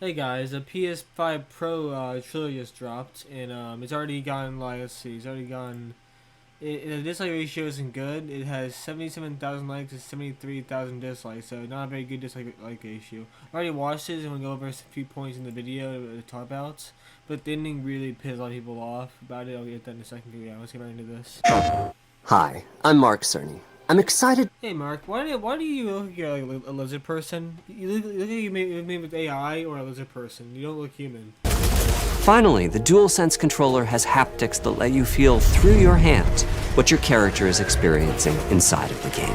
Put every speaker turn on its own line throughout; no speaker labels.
Hey guys, a PS5 Pro trailer just dropped, and it's already gotten like it's already gotten. The dislike ratio isn't good. It has 77,000 likes and 73,000 dislikes, so not a very good dislike ratio. I already watched it, and we'll go over a few points in the video to talk about. But the ending really pissed a lot of people off about it. I'll get that in a second. Yeah, let's get right into this.
Hi, I'm Mark Cerny. I'm excited.
Hey Mark, why do you look like a lizard person? You look like you made with AI or a lizard person. You don't look human.
Finally, the DualSense controller has haptics that let you feel through your hands what your character is experiencing inside of the game.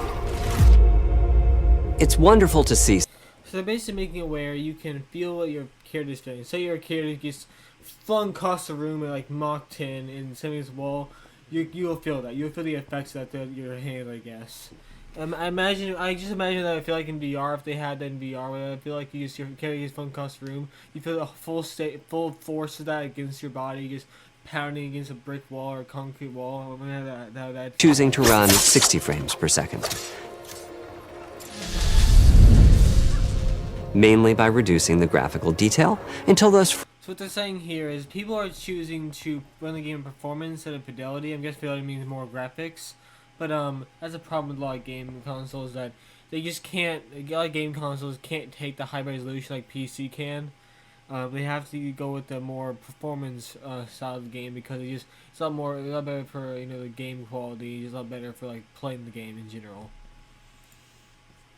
It's wonderful to see.
So they're basically making it where you can feel what your character's feeling. Say your character gets flung across the room at like Mach 10 in somebody's wall. You'll feel that. You'll feel the effects of that your hand, I guess. I just imagine that I feel like in VR, if they had that in VR, where I feel like your character gets flung across the room, you feel the full force of that against your body, just pounding against a brick wall or a concrete wall. Or whatever that
Choosing to run 60 frames per second. Mainly by reducing the graphical detail until those.
So what they're saying here is people are choosing to run the game in performance instead of fidelity. I guess fidelity means more graphics. But that's a problem with a lot of game consoles, that they just can't. A lot of game consoles can't take the high resolution like PC can. They have to go with the more performance style of the game, because it's a lot better for the game quality. It's a lot better for like playing the game in general.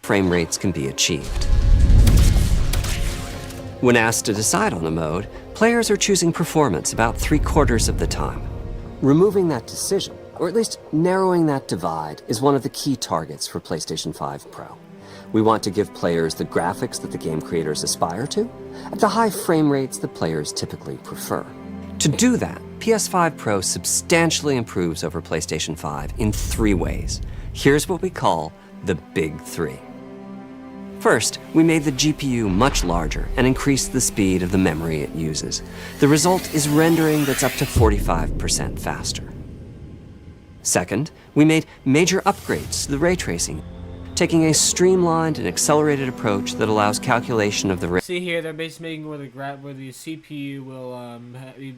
Frame rates can be achieved. When asked to decide on a mode, players are choosing performance about 3/4 of the time. Removing that decision, or at least narrowing that divide, is one of the key targets for PlayStation 5 Pro. We want to give players the graphics that the game creators aspire to, at the high frame rates that players typically prefer. To do that, PS5 Pro substantially improves over PlayStation 5 in 3 ways. Here's what we call the Big Three. First, we made the GPU much larger and increased the speed of the memory it uses. The result is rendering that's up to 45% faster. Second, we made major upgrades to the ray tracing, taking a streamlined and accelerated approach that allows calculation of the ray.
See here, they're basically making where the CPU will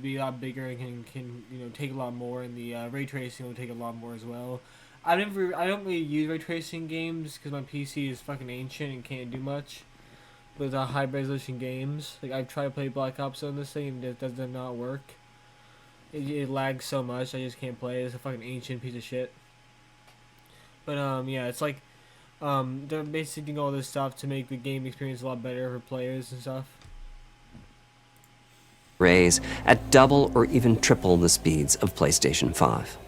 be a lot bigger and can take a lot more, and the ray tracing will take a lot more as well. I don't really use ray tracing games because my PC is fucking ancient and can't do much with high resolution games. Like, I've tried to play Black Ops on this thing and it does not work. It lags so much I just can't play it. It's a fucking ancient piece of shit. But yeah, it's like they're basically doing all this stuff to make the game experience a lot better for players and stuff.
Rays at double or even triple the speeds of PlayStation 5.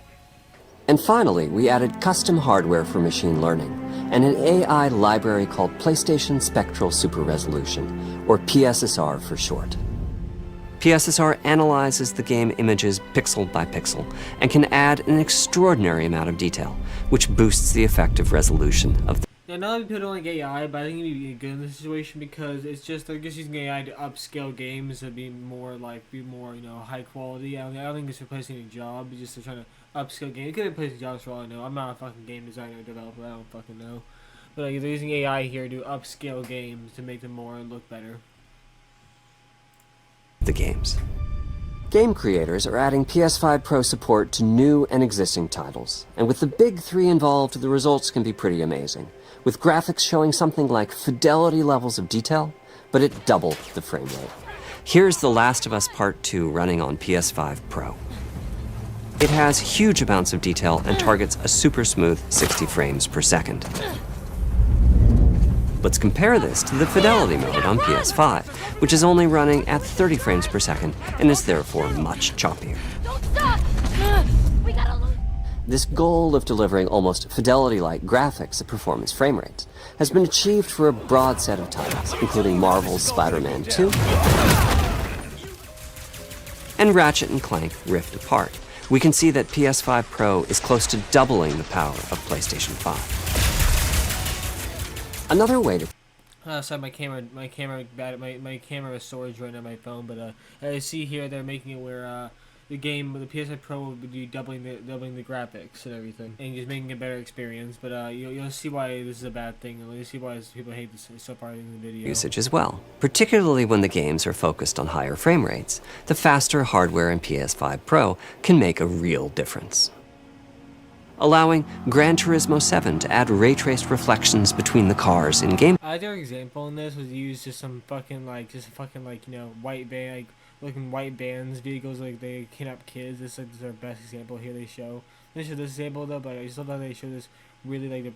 And finally, we added custom hardware for machine learning and an AI library called PlayStation Spectral Super Resolution, or PSSR for short. PSSR analyzes the game images pixel by pixel and can add an extraordinary amount of detail, which boosts the effective resolution of the.
Now, not that people don't like AI, but I think it'd be good in this situation because they're just using AI to upscale games to be more high quality. I don't think it's replacing any job. It's just they're trying to upscale games. It could be replacing jobs for all I know. I'm not a fucking game designer or developer. I don't fucking know. But they're using AI here to upscale games to make them more look better.
The games. Game creators are adding PS5 Pro support to new and existing titles, and with the Big Three involved, the results can be pretty amazing, with graphics showing something like fidelity levels of detail, but at double the frame rate. Here's The Last of Us Part 2 running on PS5 Pro. It has huge amounts of detail and targets a super smooth 60 frames per second. Let's compare this to the fidelity mode on PS5, which is only running at 30 frames per second and is therefore much choppier.
Don't stop! We gotta lose.
This goal of delivering almost fidelity-like graphics at performance frame rates has been achieved for a broad set of titles, including Marvel's Spider-Man 2 and Ratchet & Clank Rift Apart. We can see that PS5 Pro is close to doubling the power of PlayStation 5. Another way to.
Sorry, my camera is storage right now on my phone, but I see here they're making it where the game, the PS5 Pro would be doubling the graphics and everything, and just making a better experience. But you'll see why this is a bad thing. You'll see why people hate this so far in the video.
Usage as well, particularly when the games are focused on higher frame rates. The faster hardware in PS5 Pro can make a real difference. Allowing Gran Turismo 7 to add ray-traced reflections between the cars in game.
Their example in this was used just some fucking like white van, like looking white vans vehicles, like they kidnap kids. This is their best example here. They show this example though, but I just love how they show this really like the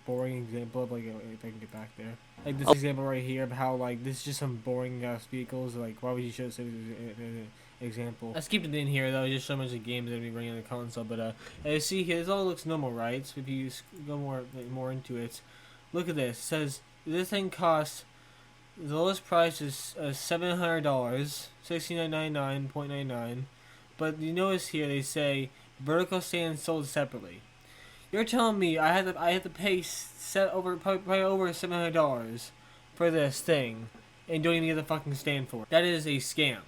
boring example of like if I can get back there, like this example right here of how like this is just some boring ass vehicles. Like why would you show this as an example? I skipped it in here though, just so much of games that we running on the console. But as you see here, this all looks normal, right? So if you go more into it, look at this. It says this thing costs, the lowest price is $700, $69.99.99. But you notice here they say vertical stand sold separately. You're telling me I had to pay probably over $700 for this thing, and don't even get the fucking stand for it? That is a scam.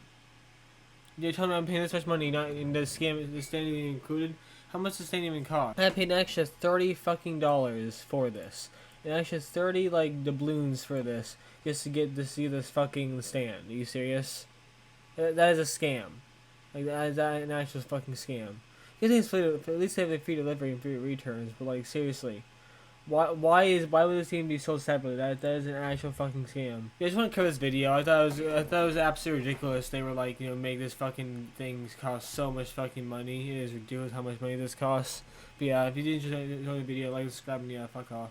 You're telling me I'm paying this much money, not in the stand even included? How much does the stand even cost? I paid an extra $30 fucking for this. An extra 30 like doubloons for this, just to get to see this fucking stand. Are you serious? That is a scam. Like that is an actual fucking scam. You think it's at least they have free delivery and free returns, but like seriously, why would this even be sold separately? That is an actual fucking scam. I just want to cover this video. I thought it was absolutely ridiculous. They were like, make this fucking thing cost so much fucking money. It is ridiculous how much money this costs. But yeah, if you did enjoy the video, like, subscribe, and yeah, fuck off.